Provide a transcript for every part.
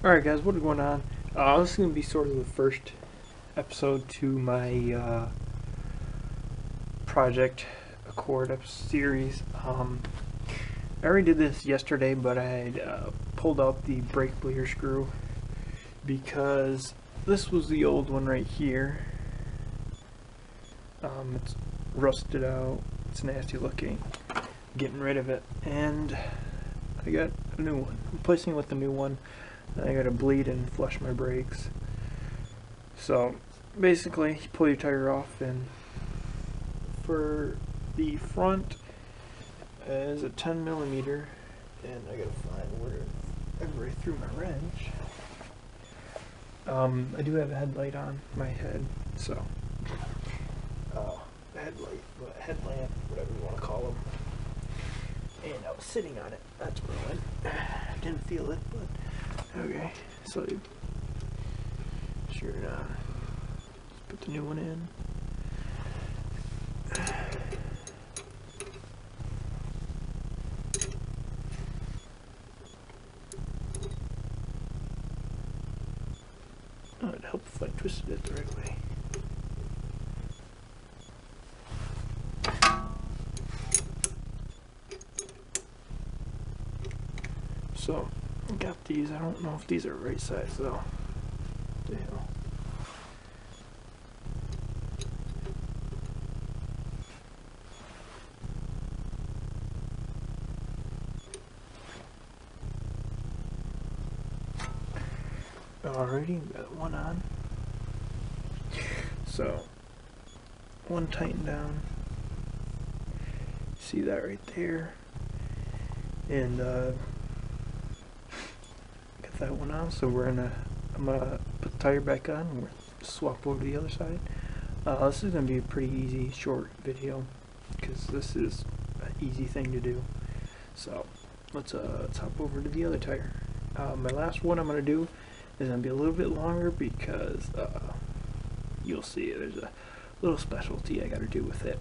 Alright guys, what is going on? This is going to be sort of the first episode to my Project Accord series. I already did this yesterday, but I had pulled out the brake bleeder screw because this was the old one right here. It's rusted out, it's nasty looking. Getting rid of it, and I got a new one. Replacing it with a new one. I gotta bleed and flush my brakes. So basically, you pull your tire off, and for the front is a 10mm, and I gotta find where I threw my wrench. I do have a headlight on my head, so headlamp, whatever you want to call them. And I was sitting on it. That's where I went. I didn't feel it, but okay. So sure enough, let's put the new one in. Oh, it'd help if I twisted it the right way. So, I got these. I don't know if these are right size though. What the hell? Alrighty, got one on. So, one tightened down. See that right there? And that one on, so I'm gonna put the tire back on and we'll swap over to the other side. This is gonna be a pretty easy short video because this is an easy thing to do. So let's hop over to the other tire. My last one I'm gonna do is gonna be a little bit longer because you'll see there's a little specialty I gotta do with it.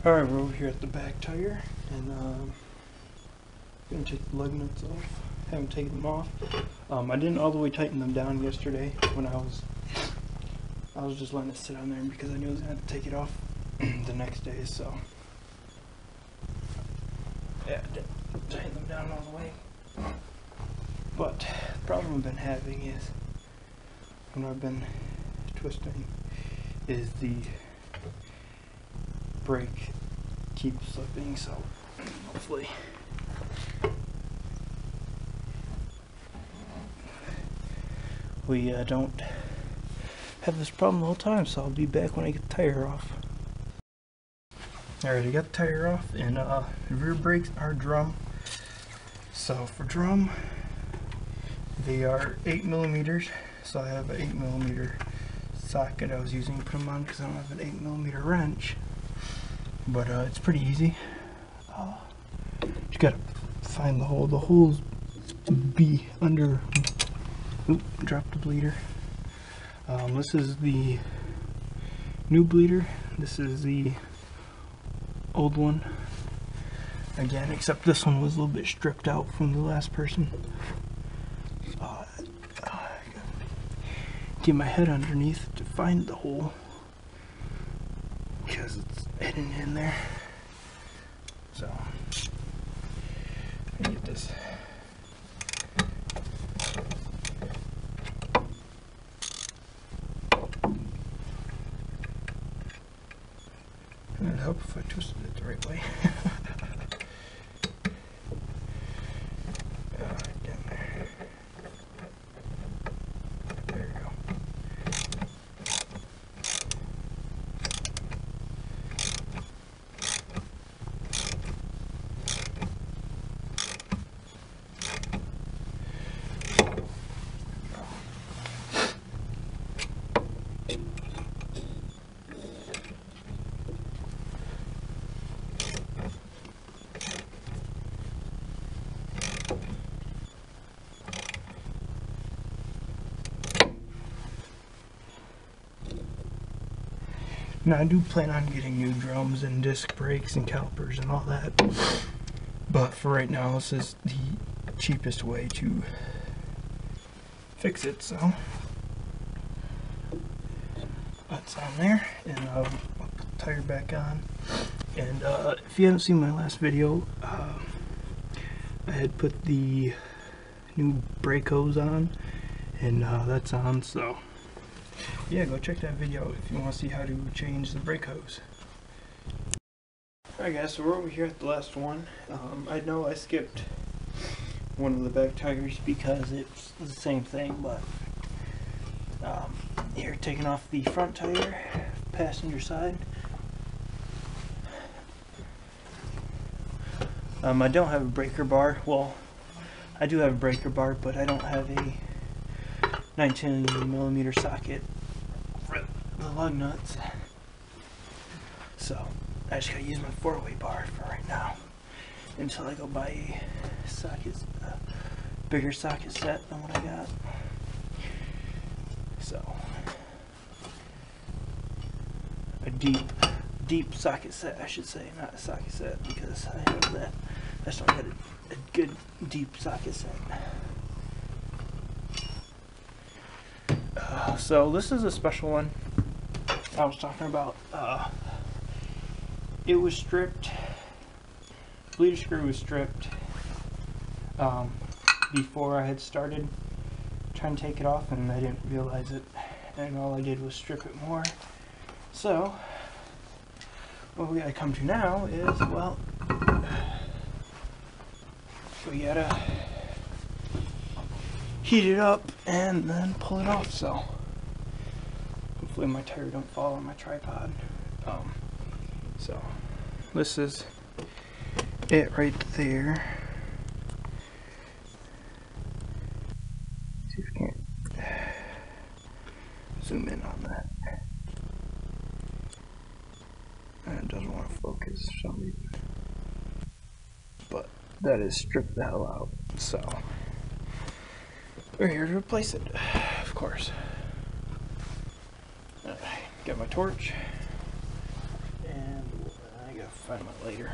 Alright, we're over here at the back tire, and I'm going to take the lug nuts off. Haven't taken them off. I didn't all the way tighten them down yesterday when I was just letting it sit on there because I knew I was going to have to take it off the next day, so yeah, I didn't tighten them down all the way. But the problem I've been having is when I've been twisting is the brake keeps slipping, so hopefully we don't have this problem the whole time. So I'll be back when I get the tire off. Alright, I got the tire off, and the rear brakes are drum. So for drum, they are 8mm. So I have an 8mm socket I was using to put them on because I don't have an 8mm wrench. But it's pretty easy. You gotta find the hole. The holes be under. Oop, dropped the bleeder. This is the new bleeder. This is the old one. Again, except this one was a little bit stripped out from the last person. Get my head underneath to find the hole because it's hidden in there. So I get this. It'd help if I twisted it the right way. Right down there. There we go. Now I do plan on getting new drums and disc brakes and calipers and all that, but for right now this is the cheapest way to fix it. So that's on there, and I'll put the tire back on. And if you haven't seen my last video, I had put the new brake hose on, and that's on. So yeah, go check that video if you want to see how to change the brake hose. Alright guys, so we're over here at the last one. I know I skipped one of the back tires because it's the same thing, but here, taking off the front tire, passenger side. I don't have a breaker bar. Well, I do have a breaker bar, but I don't have a 19mm socket for the lug nuts. So I just gotta use my 4-way bar for right now until I go buy a socket, bigger socket set than what I got. So a deep socket set, I should say, not a socket set, because I have that. I just don't get a good deep socket set. So this is a special one I was talking about. It was stripped. Bleeder screw was stripped before I had started trying to take it off, and I didn't realize it, and all I did was strip it more. So what we gotta come to now is, well, we gotta heat it up and then pull it off. So hopefully my tire don't fall on my tripod. So this is it right there. See if we can zoom in on that. And it doesn't want to focus for some reason. But that is stripped the hell out. So we're here to replace it, of course. Got my torch. I gotta find my lighter.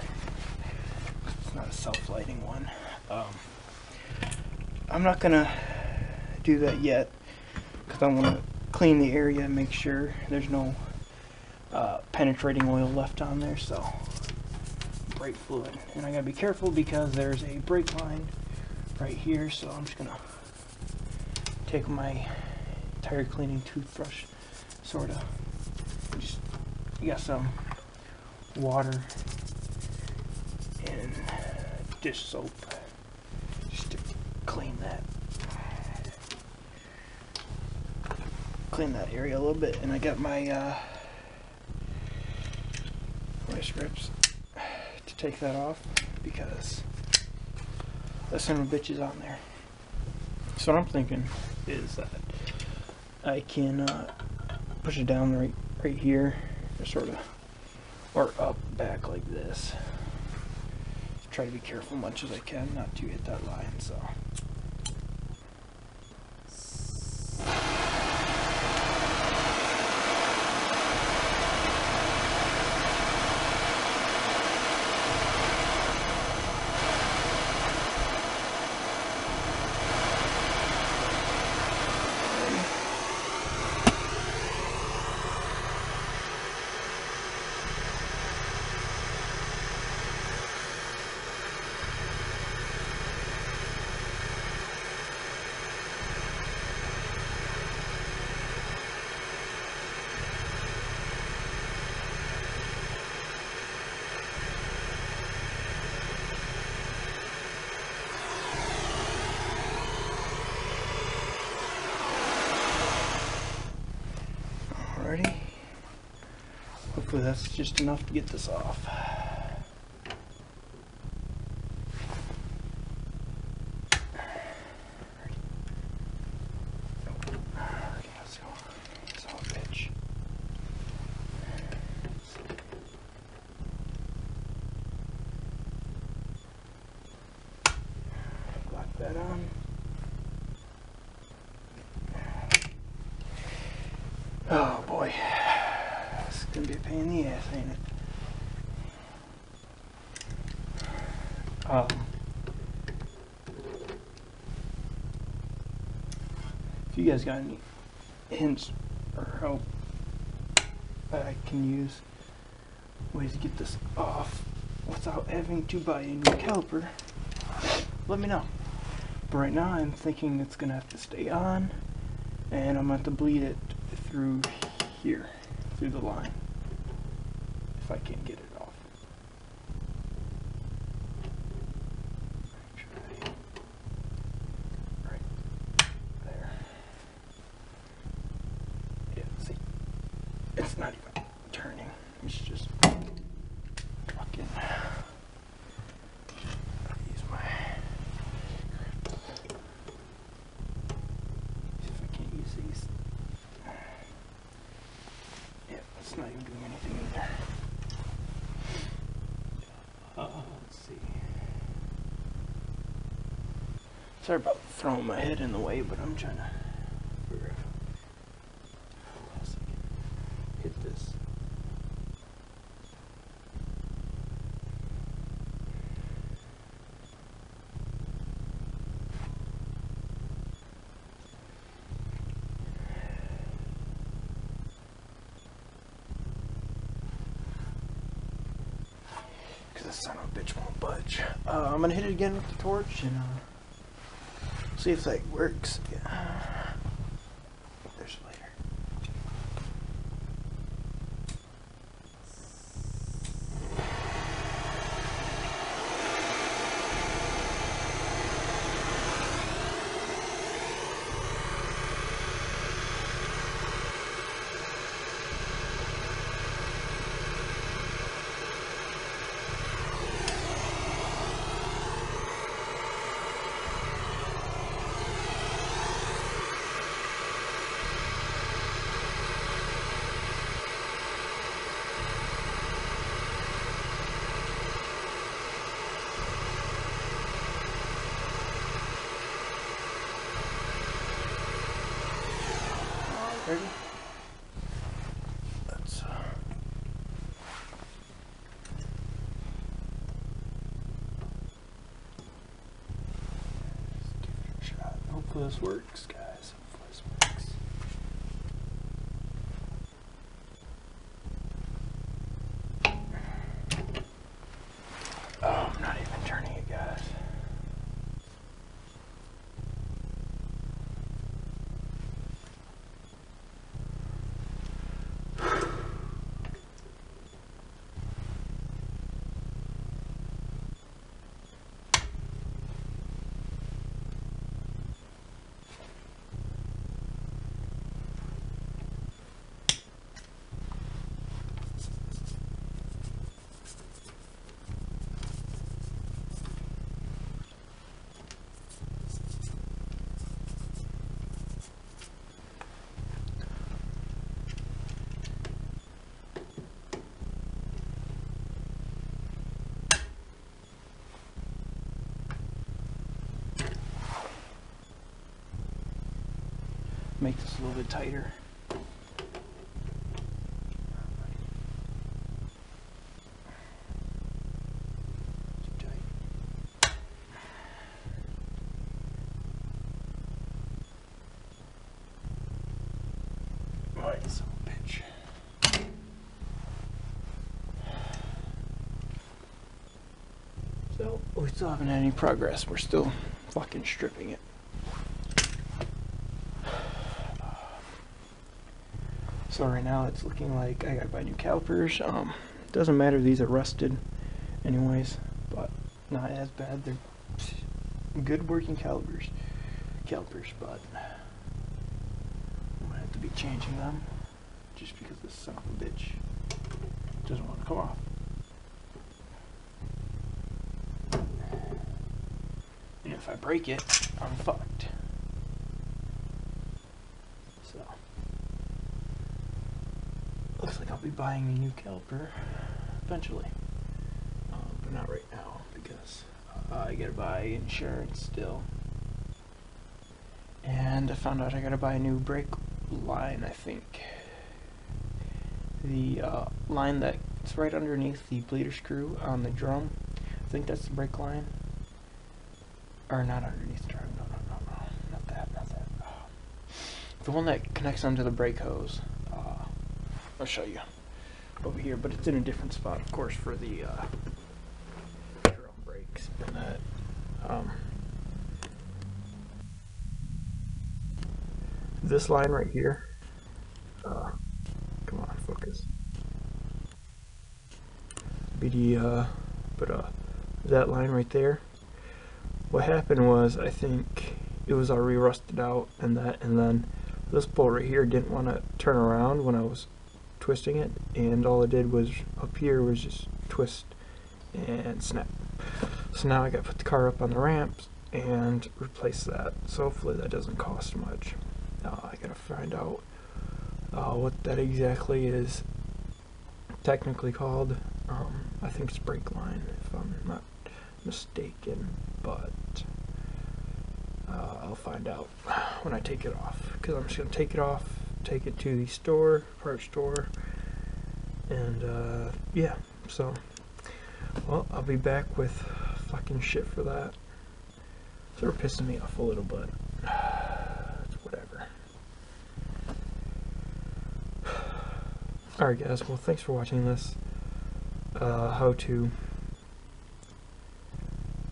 It's not a self-lighting one. I'm not gonna do that yet because I want to clean the area and make sure there's no penetrating oil left on there. So brake fluid, and I gotta be careful because there's a brake line right here. So I'm just gonna take my tire cleaning toothbrush, sorta. Just got some water and dish soap just to clean that area a little bit. And I got my strips to take that off because that son of a bitch is on there. So what I'm thinking is that I can push it down right here, or sort of, or up back like this. Try to be careful much as I can not to hit that line. So alrighty. Hopefully that's just enough to get this off. That on. Oh boy, it's gonna be a pain in the ass, ain't it? you guys got any hints or help that I can use, ways to get this off without having to buy a new caliper, let me know. But right now I'm thinking it's gonna have to stay on, and I'm gonna have to bleed it through here, through the line, if I can't get it off. Right there. Yeah, see, it's not even turning, it's just fucking use my, see if I can't use these. Yeah, it's not even doing anything either. Let's see. Sorry about throwing my head in the way, but I'm trying to figure out how else I can hit this. Because this son of a bitch won't budge. I'm gonna hit it again with the torch and see if that works. Yeah. There's a lighter. Ready? Let's give it a shot. Hopefully this works, guys. Hopefully this works. Oh, I'm not even turning it, guys. Make this a little bit tighter. Too tight. Alright, son of a bitch. So, we still haven't had any progress. We're still fucking stripping it. So right now it's looking like I gotta buy new calipers. Doesn't matter, these are rusted anyways, but not as bad. They're good working calipers, but I'm gonna have to be changing them just because this son of a bitch doesn't want to come off. And if I break it, I'm fucked. So looks like I'll be buying a new caliper eventually, but not right now because I gotta buy insurance still, and I found out I gotta buy a new brake line. I think the line that's right underneath the bleeder screw on the drum, I think that's the brake line, or not underneath the drum, no, not that, oh. the one that connects onto the brake hose. I'll show you over here, but it's in a different spot, of course, for the drum brakes. This line right here. Come on, focus. That line right there. What happened was, I think it was already rusted out, and then this bolt right here didn't want to turn around when I was twisting it, and all it did was up here was just twist and snap. So now I got to put the car up on the ramps and replace that. So hopefully that doesn't cost much. I gotta find out what that exactly is technically called. I think it's brake line, if I'm not mistaken, but I'll find out when I take it off, because I'm just gonna take it off, take it to the store, parts store, and yeah. So, well, I'll be back with fucking shit for that. Sort of pissing me off a little bit. It's whatever. Alright guys, well, thanks for watching this how-to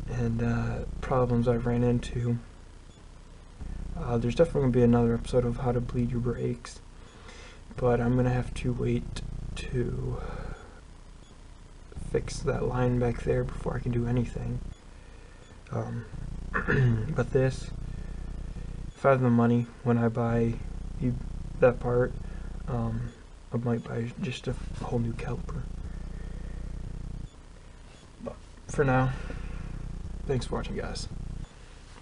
and problems I've ran into. There's definitely going to be another episode of how to bleed your brakes, but I'm going to have to wait to fix that line back there before I can do anything. But this, if I have the money when I buy that part, I might buy just a whole new caliper. But for now, thanks for watching, guys.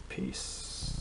Peace.